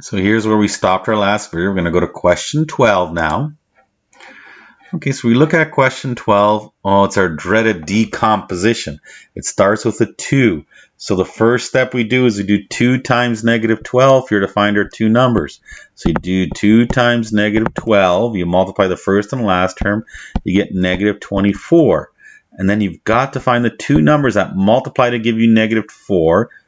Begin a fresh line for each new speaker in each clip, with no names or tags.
So here's where we stopped our last video. We're going to go to question 12 now. Okay, so we look at question 12. Oh, it's our dreaded decomposition. It starts with a 2. So the first step we do is we do 2 times negative 12 here to find our two numbers. So you do 2 times negative 12. You multiply the first and last term. You get negative 24. And then you've got to find the two numbers that multiply to give you negative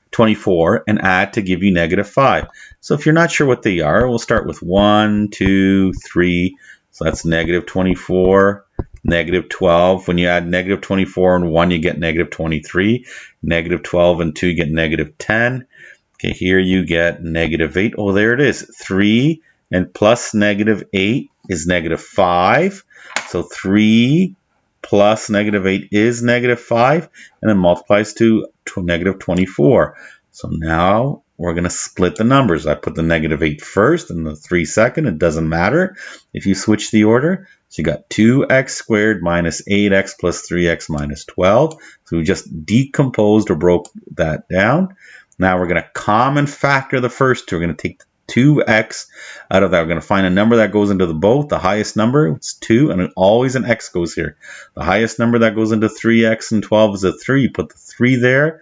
24 and add to give you negative 5. So if you're not sure what they are, we'll start with 1, 2, 3. So that's negative 24, negative 12. When you add negative 24 and 1, you get negative 23. Negative 12 and 2, you get negative 10. Okay, here you get negative 8. Oh, there it is. 3 and plus negative 8 is negative 5. So 3 plus negative 8 is negative 5, and then multiplies to negative 24. So now we're going to split the numbers. I put the negative 8 first and the 3 second. It doesn't matter if you switch the order. So you got 2x squared minus 8x plus 3x minus 12. So we just decomposed or broke that down. Now we're going to common factor the first two. We're going to take 2x out of that. We're going to find a number that goes into the both. The highest number, it's 2, and always an x goes here. The highest number that goes into 3x and 12 is a 3. You put the 3 there.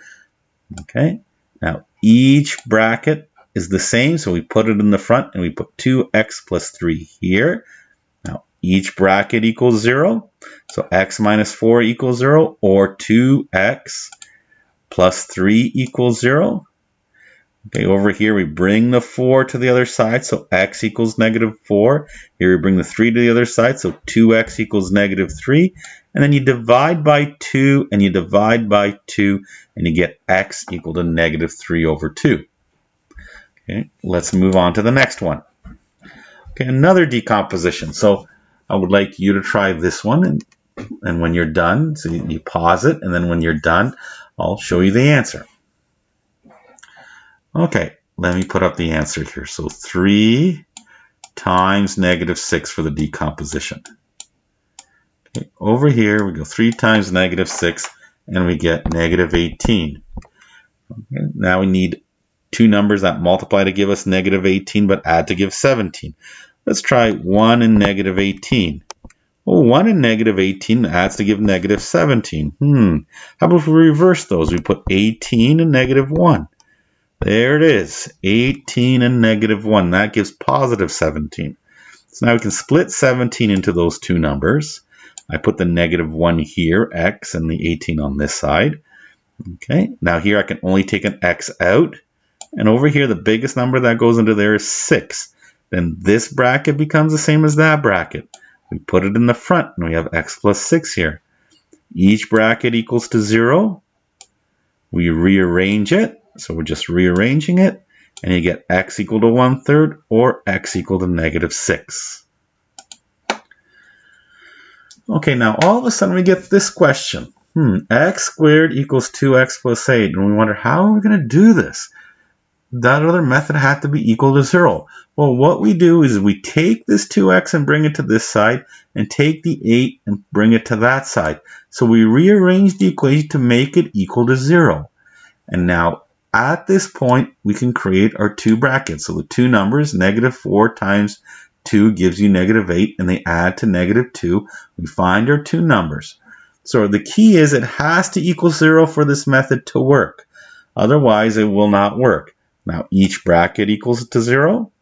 Okay. Now each bracket is the same, so we put it in the front and we put 2x plus 3 here. Now each bracket equals 0. So x minus 4 equals 0, or 2x plus 3 equals 0. Okay, over here we bring the 4 to the other side, so x equals negative 4. Here we bring the 3 to the other side, so 2x equals negative 3. And then you divide by 2, and you divide by 2, and you get x equal to negative 3 over 2. Okay, let's move on to the next one. Okay, another decomposition. So I would like you to try this one, and when you're done, so you pause it, and then when you're done, I'll show you the answer. Okay, let me put up the answer here. So 3 times negative 6 for the decomposition. Okay, over here we go 3 times negative 6 and we get negative 18. Okay, now we need two numbers that multiply to give us negative 18 but add to give 17. Let's try 1 and negative 18. Well, 1 and negative 18 adds to give negative 17. How about if we reverse those? We put 18 and negative 1. There it is, 18 and negative 1. That gives positive 17. So now we can split 17 into those two numbers. I put the negative 1 here, x, and the 18 on this side. Okay, now here I can only take an x out. And over here, the biggest number that goes into there is 6. Then this bracket becomes the same as that bracket. We put it in the front, and we have x plus 6 here. Each bracket equals to 0. We rearrange it. So we're just rearranging it, and you get x equal to 1/3 or x equal to negative 6. Okay, now all of a sudden we get this question. X squared equals 2x plus 8, and we wonder, how are we going to do this? That other method had to be equal to 0. Well, what we do is we take this 2x and bring it to this side, and take the 8 and bring it to that side. So we rearrange the equation to make it equal to 0. And now, at this point, we can create our two brackets. So the two numbers, negative 4 times 2 gives you negative 8, and they add to negative 2. We find our two numbers. So the key is it has to equal 0 for this method to work. Otherwise, it will not work. Now, each bracket equals to 0,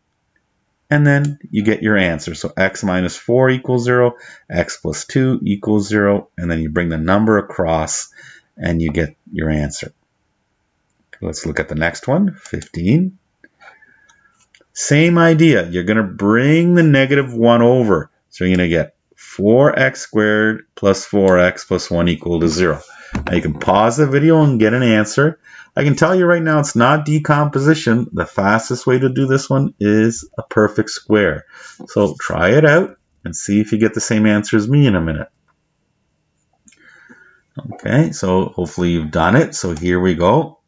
and then you get your answer. So x minus 4 equals 0, x plus 2 equals 0, and then you bring the number across, and you get your answer. Let's look at the next one, 15. Same idea. You're going to bring the negative 1 over. So you're going to get 4x squared plus 4x plus 1 equal to 0. Now you can pause the video and get an answer. I can tell you right now it's not decomposition. The fastest way to do this one is a perfect square. So try it out and see if you get the same answer as me in a minute. Okay, so hopefully you've done it. So here we go.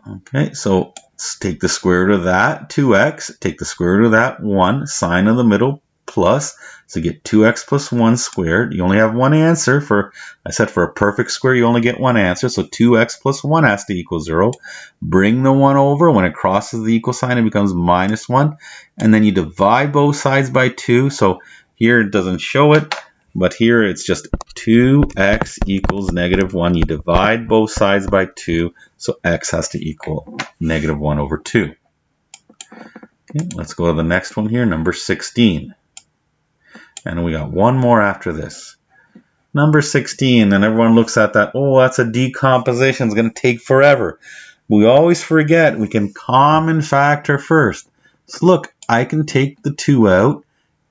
Okay, so let's take the square root of that, 2x, take the square root of that, 1, sign in the middle, plus, so you get 2x plus 1 squared. You only have one answer. I said for a perfect square, you only get one answer, so 2x plus 1 has to equal 0. Bring the 1 over. When it crosses the equal sign, it becomes minus 1. And then you divide both sides by 2. So here it doesn't show it, but here it's just 2x equals negative 1. You divide both sides by 2, so x has to equal negative 1 over 2. Okay, let's go to the next one here, number 16. And we got one more after this. Number 16, and everyone looks at that, oh, that's a decomposition. It's going to take forever. We always forget we can common factor first. So look, I can take the 2 out,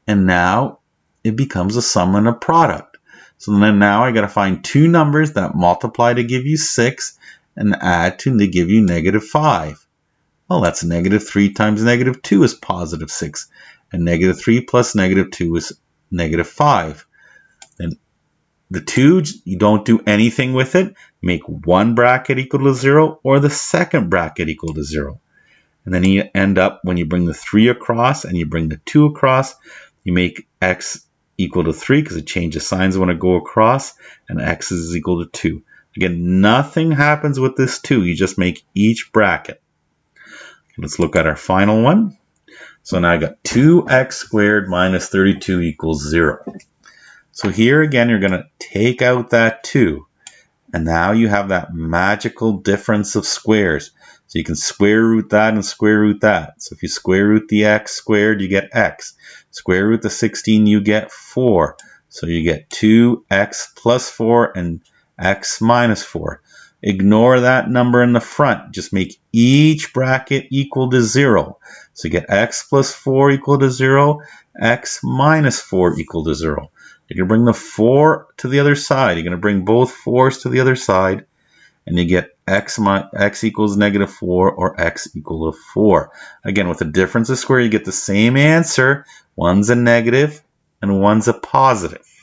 and now it becomes a sum and a product. So then now I got to find two numbers that multiply to give you 6 and add to give you negative 5. Well, that's negative 3 times negative 2 is positive 6. And negative 3 plus negative 2 is negative 5. Then the 2, you don't do anything with it. Make one bracket equal to 0 or the second bracket equal to 0. And then you end up, when you bring the 3 across and you bring the 2 across, you make x equal to 3 because it changes signs when it go across, and x is equal to 2. Again, nothing happens with this 2. You just make each bracket. Let's look at our final one. So now I got 2x squared minus 32 equals 0. So here again, you're going to take out that 2. And now you have that magical difference of squares. So you can square root that and square root that. So if you square root the x squared, you get x. Square root the 16, you get 4. So you get 2x plus 4 and x minus 4. Ignore that number in the front. Just make each bracket equal to 0. So you get x plus 4 equal to 0, x minus 4 equal to 0. You're going to bring the 4 to the other side. You're going to bring both 4s to the other side, and you get x equals negative 4 or x equal to 4. Again, with the difference of square, you get the same answer. One's a negative and one's a positive.